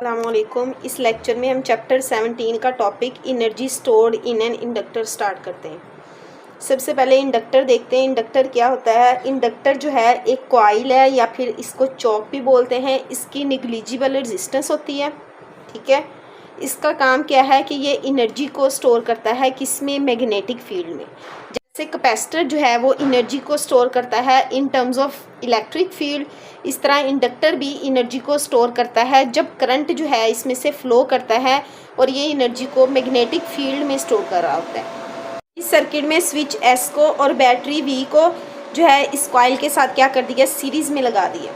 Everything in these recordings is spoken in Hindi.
अस्सलामुअलैकुम। इस लेक्चर में हम चैप्टर 17 का topic energy stored in an inductor start करते हैं। सबसे पहले इंडक्टर देखते हैं। इंडक्टर क्या होता है? इंडक्टर जो है एक कॉइल है या फिर इसको चौक भी बोलते हैं। इसकी निग्लिजिबल रेजिस्टेंस होती है, ठीक है। इसका काम क्या है कि ये एनर्जी को स्टोर करता है किसमें? मैग्नेटिक फील्ड में। जैसे कैपेसिटर जो है वो एनर्जी को स्टोर करता है इन टर्म्स ऑफ इलेक्ट्रिक फील्ड, इस तरह इंडक्टर भी एनर्जी को स्टोर करता है जब करंट जो है इसमें से फ्लो करता है और ये एनर्जी को मैग्नेटिक फील्ड में स्टोर कर रहा होता है। इस सर्किट में स्विच एस को और बैटरी वी को जो है इस कॉइल के साथ क्या कर दिया? सीरीज में लगा दिया।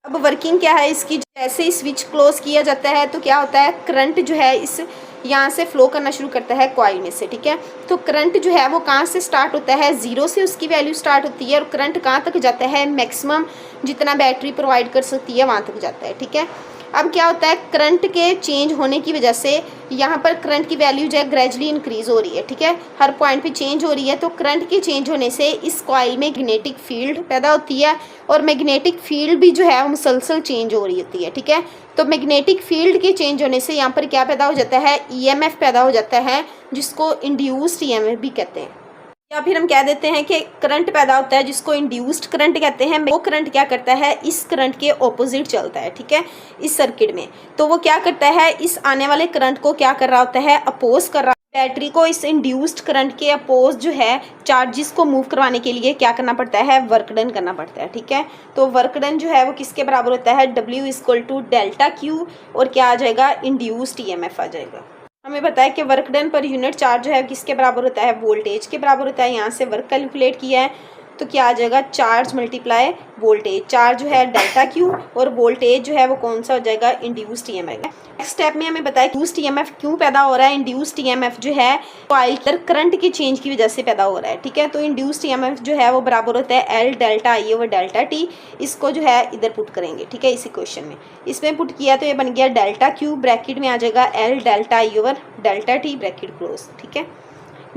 अब वर्किंग क्या है इसकी? जैसे ही स्विच क्लोज किया जाता है तो क्या होता है? करंट जो है इस यहाँ से फ्लो करना शुरू करता है कॉइल में से, ठीक है। तो करंट जो है वो कहाँ से स्टार्ट होता है? ज़ीरो से उसकी वैल्यू स्टार्ट होती है और करंट कहाँ तक जाता है? मैक्सिमम जितना बैटरी प्रोवाइड कर सकती है वहाँ तक जाता है, ठीक है। अब क्या होता है? करंट के चेंज होने की वजह से यहाँ पर करंट की वैल्यू जो है ग्रेजुअली इंक्रीज हो रही है, ठीक है। हर पॉइंट पे चेंज हो रही है। तो करंट के चेंज होने से इस कॉइल में मैग्नेटिक फील्ड पैदा होती है और मैग्नेटिक फील्ड भी जो है वो मुसलसल चेंज हो रही होती है, ठीक है। तो मैग्नेटिक फील्ड के चेंज होने से यहाँ पर क्या पैदा हो जाता है? ईएमएफ पैदा हो जाता है, जिसको इंड्यूस्ड ईएमएफ भी कहते हैं। या फिर हम कह देते हैं कि करंट पैदा होता है जिसको इंड्यूस्ड करंट कहते हैं। वो करंट क्या करता है? इस करंट के ऑपोजिट चलता है, ठीक है, इस सर्किट में। तो वो क्या करता है? इस आने वाले करंट को क्या कर रहा होता है? अपोज कर रहा है। बैटरी को इस इंड्यूस्ड करंट के अपोज जो है चार्जेस को मूव करवाने के लिए क्या करना पड़ता है? वर्क डन करना पड़ता है, ठीक है। तो वर्क डन जो है वो किसके बराबर होता है? W = डेल्टा Q और क्या आ जाएगा? इंड्यूस्ड ईएमएफ आ जाएगा। हमें पता है कि work done per unit charge जो है किसके बराबर होता है? वोल्टेज के बराबर होता है। यहाँ से वर्क कैलकुलेट किया है तो क्या आ जाएगा? Charge multiply voltage. चार्ज जो है डेल्टा Q और वोल्टेज जो है वो कौन सा हो जाएगा? Induced EMF. नेक्स्ट स्टेप में हमें बताया इंड्यूस्ड ईएमएफ क्यों पैदा हो रहा है। इंड्यूस्ड ईएमएफ जो है कॉइल करंट के चेंज की वजह से पैदा हो रहा है, ठीक है। तो इंड्यूस्ड ईएमएफ जो है वो बराबर होता है L delta I over delta T। इसको जो है इधर पुट करेंगे, ठीक है, इस इक्वेशन में। इसमें पुट किया तो ये बन गया डेल्टा Q, ब्रैकेट में आ जाएगा L delta I over delta T, bracket close, ठीक है।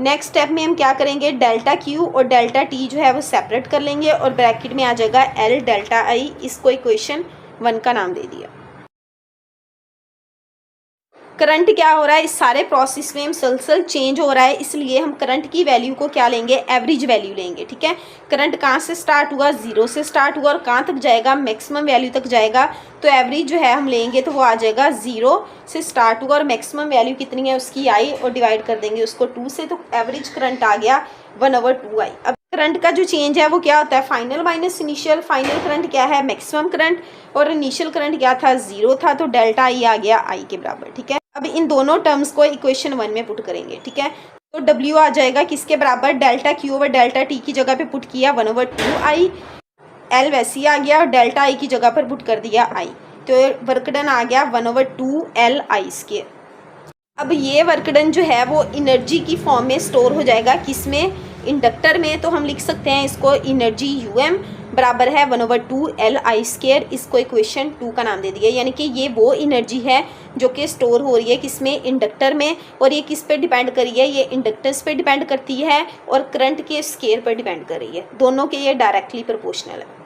नेक्स्ट स्टेप में हम क्या करेंगे? डेल्टा Q और डेल्टा T जो है वो सेपरेट कर लेंगे और ब्रैकेट में आ जाएगा L डेल्टा I। इसको इक्वेशन 1 का नाम दे दिया। करंट क्या हो रहा है? इस सारे प्रोसेस में मुसलसल चेंज हो रहा है, इसलिए हम करंट की वैल्यू को क्या लेंगे? एवरेज वैल्यू लेंगे, ठीक है। करंट कहाँ से स्टार्ट हुआ? ज़ीरो से स्टार्ट हुआ और कहाँ तक जाएगा? मैक्सिमम वैल्यू तक जाएगा। तो एवरेज जो है हम लेंगे तो वो आ जाएगा 0 से स्टार्ट हुआ और मैक्सिमम वैल्यू कितनी है उसकी? I, और डिवाइड कर देंगे उसको 2 से। तो एवरेज करंट आ गया 1/2I। अब करंट का जो चेंज है वो क्या होता है? Final minus initial. Final current क्या है? मैक्सिमम करंट, और इनिशियल करंट क्या था? 0 था। तो डेल्टा I आ गया I के बराबर, ठीक है। अब इन दोनों टर्म्स को इक्वेशन 1 में पुट करेंगे, ठीक है। तो W आ जाएगा किसके बराबर? Delta Q over delta T की जगह पे पुट किया 1/2I। L वैसे ही आ गया और डेल्टा I की जगह पर पुट कर दिया I। तो वर्क डन आ गया 1/2LI²। अब ये वर्क डन जो है वो एनर्जी की फॉर्म में स्टोर हो जाएगा किसमें? इंडक्टर में। तो हम लिख सकते हैं इसको एनर्जी UM बराबर है 1/2LI²। इसको इक्वेशन 2 का नाम दे दिया। यानी कि ये वो एनर्जी है जो कि स्टोर हो रही है किसमें? इंडक्टर में। और ये किस पे डिपेंड कर रही है? ये इंडक्टर्स पे डिपेंड करती है और करंट के स्केयर पर डिपेंड कर रही है। दोनों के ये डायरेक्टली प्रोपोर्शनल है।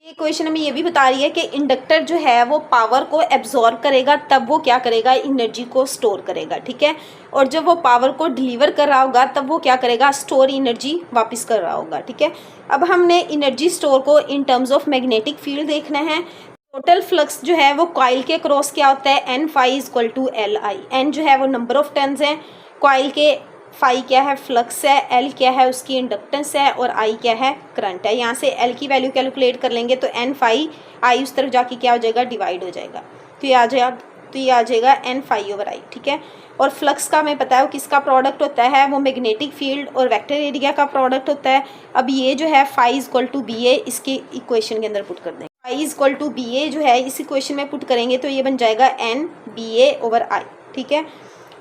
ये इक्वेशन हमें ये भी बता रही है कि इंडक्टर जो है वो पावर को एब्जॉर्ब करेगा, तब वो क्या करेगा? एनर्जी को स्टोर करेगा, ठीक है। और जब वो पावर को डिलीवर कर रहा होगा तब वो क्या करेगा? स्टोर एनर्जी वापस कर रहा होगा, ठीक है। अब हमने एनर्जी स्टोर को इन टर्म्स ऑफ मैग्नेटिक फील्ड देखना है। टोटल फ्लक्स जो है वो कॉइल के क्रॉस क्या होता है? N∅ = Li। N जो है वो नंबर ऑफ टर्न्स है कॉइल के, फाई क्या है? फ्लक्स है, L क्या है? उसकी इंडक्टेंस है, और I क्या है? करंट है। यहाँ से L की वैल्यू कैलकुलेट कर लेंगे तो N∅, I उस तरफ जाके क्या हो जाएगा? डिवाइड हो जाएगा। तो ये आ जाएगा N∅ ओवर I, ठीक है। और फ्लक्स का हमें पता है वो किसका प्रोडक्ट होता है? वो मैग्नेटिक फील्ड और वेक्टर एरिया का प्रोडक्ट होता है। अब ये जो है ∅ = BA इसके इक्वेशन के अंदर पुट कर देंगे। ∅ = BA जो है इस इक्वेशन में पुट करेंगे तो ये बन जाएगा NBA ओवर I, ठीक है।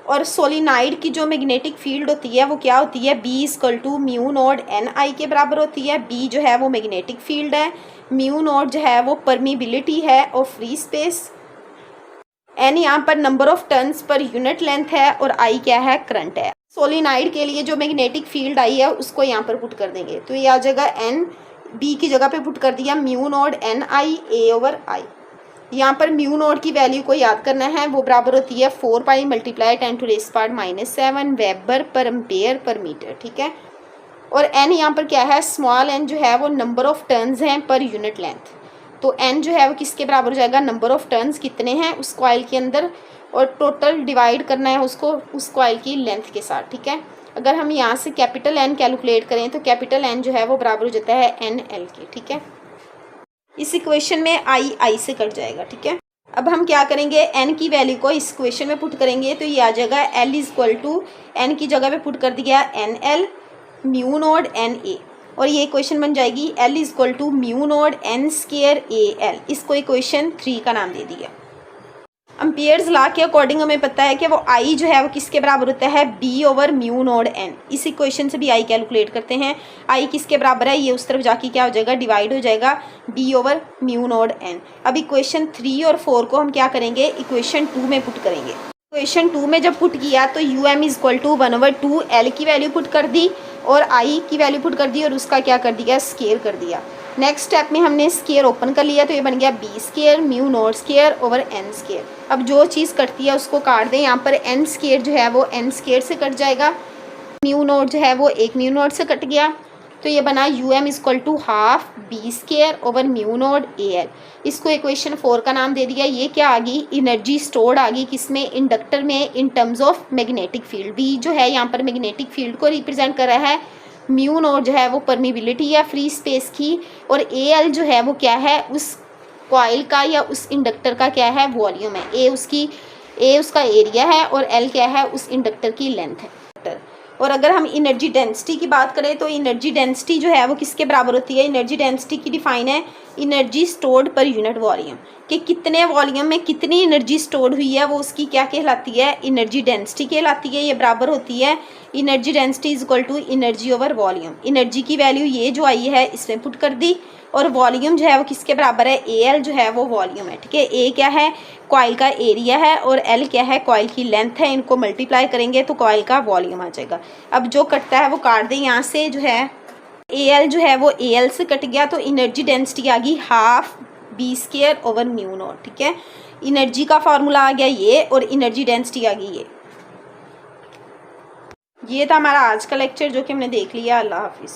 और सोलिनाइड की जो मैग्नेटिक फील्ड होती है वो क्या होती है? B = μ0NI के बराबर होती है। B जो है वो मैग्नेटिक फील्ड है, μ0 जो है वो परमिबिलिटी है और फ्री स्पेस, N यहाँ पर number of turns per unit length है और I क्या है? करंट है। सोलिनाइड के लिए जो मैग्नेटिक फील्ड आई है उसको यहाँ पर पुट कर देंगे तो ये आ जाएगा N, B की जगह पे पुट कर दिया μ0NI A ओवर I। यहाँ पर म्यू नॉट की वैल्यू को याद करना है, वो बराबर होती है 4 पाई मल्टीप्लाई 10⁻⁻⁷ वेबर पर एम्पेयर पर मीटर, ठीक है। और एन यहाँ पर क्या है, स्मॉल एन जो है वो नंबर ऑफ टर्न्स हैं पर यूनिट लेंथ। तो एन जो है वो किसके बराबर हो जाएगा, नंबर ऑफ टर्न्स कितने हैं उस कॉइल के अंदर, और टोटल डिवाइड करना है उसको उस कॉइल की लेंथ के साथ, ठीक है। अगर हम यहाँ से कैपिटल एन कैलकुलेट करें तो कैपिटल एन जो है वो बराबर हो जाता है एन एल के, ठीक है। इस इक्वेशन में आई से कट जाएगा, ठीक है। अब हम क्या करेंगे, एन की वैल्यू को इस इक्वेशन में पुट करेंगे तो ये आ जाएगा L is equal to, N की जगह पे पुट कर दिया N L mu not N A, और ये इक्वेशन बन जाएगी L is equal to mu not N square A L. इसको इक्वेशन 3 का नाम दे दिया। एम्पियर्स लॉ के अकॉर्डिंग हमें पता है कि वो आई जो है वो किसके बराबर होता है, B over mu not N. इस इक्वेशन से भी आई कैलकुलेट करते हैं। आई किसके बराबर है, ये उस तरफ जाके क्या हो जाएगा, डिवाइड हो जाएगा B over mu not N. अब इक्वेशन 3 और 4 को हम क्या करेंगे, इक्वेशन 2 में पुट करेंगे। इक्वेशन 2 में जब पुट किया तो U M is equal to 1/2 L की वैल्यू पुट कर दी और आई की वैल्यू पुट कर दी और उसका क्या कर दिया, स्केयर कर दिया। नेक्स्ट स्टेप में हमने स्केयर ओपन कर लिया तो ये बन गया B square mu not square over N square. अब जो चीज़ कटती है उसको काट दें, यहाँ पर एन स्केयर जो है वो एन स्केयर से कट जाएगा, म्यू नॉट जो है वो एक म्यू नॉट से कट गया, तो ये बना U M is equal to half B square over mu not A L. इसको इक्वेशन 4 का नाम दे दिया। ये क्या आ गई, एनर्जी स्टोर्ड आ गई किसमें, इंडक्टर में, in terms of magnetic field. B जो है यहाँ पर मैग्नेटिक फील्ड को रिप्रेजेंट कर रहा है, म्यू नॉट जो है वो परमिबिलिटी या फ्री स्पेस की, और ए एल जो है वो क्या है, उस कॉइल का या उस इंडक्टर का क्या है, वॉल्यूम है। ए उसका एरिया है और एल क्या है, उस इंडक्टर की लेंथ है। और अगर हम एनर्जी डेंसिटी की बात करें तो एनर्जी डेंसिटी जो है वो किसके बराबर होती है, एनर्जी डेंसिटी की डिफाइन है energy stored per unit volume, कि कितने वॉल्यूम में कितनी एनर्जी स्टोर्ड हुई है वो उसकी क्या कहलाती है, एनर्जी डेंसिटी कहलाती है। ये बराबर होती है energy density is equal to energy over volume. Energy की वैल्यू ये जो आई है इसमें पुट कर दी, और वॉल्यूम जो है वो किसके बराबर है, ए एल जो है वो वॉल्यूम है, ठीक है। ए क्या है, कॉइल का एरिया है, और एल क्या है, कॉइल की लेंथ है। इनको मल्टीप्लाई करेंगे तो कॉइल का वॉल्यूम आ जाएगा। अब जो कटता है वो काट दें, यहाँ से जो है ए एल जो है वो ए एल से कट गया तो एनर्जी डेंसिटी आ गई half B square over mu not, ठीक है। एनर्जी का फार्मूला आ गया ये, और एनर्जी डेंसिटी आ गई ये था हमारा आज का लेक्चर जो कि हमने देख लिया। अल्लाह हाफिज़।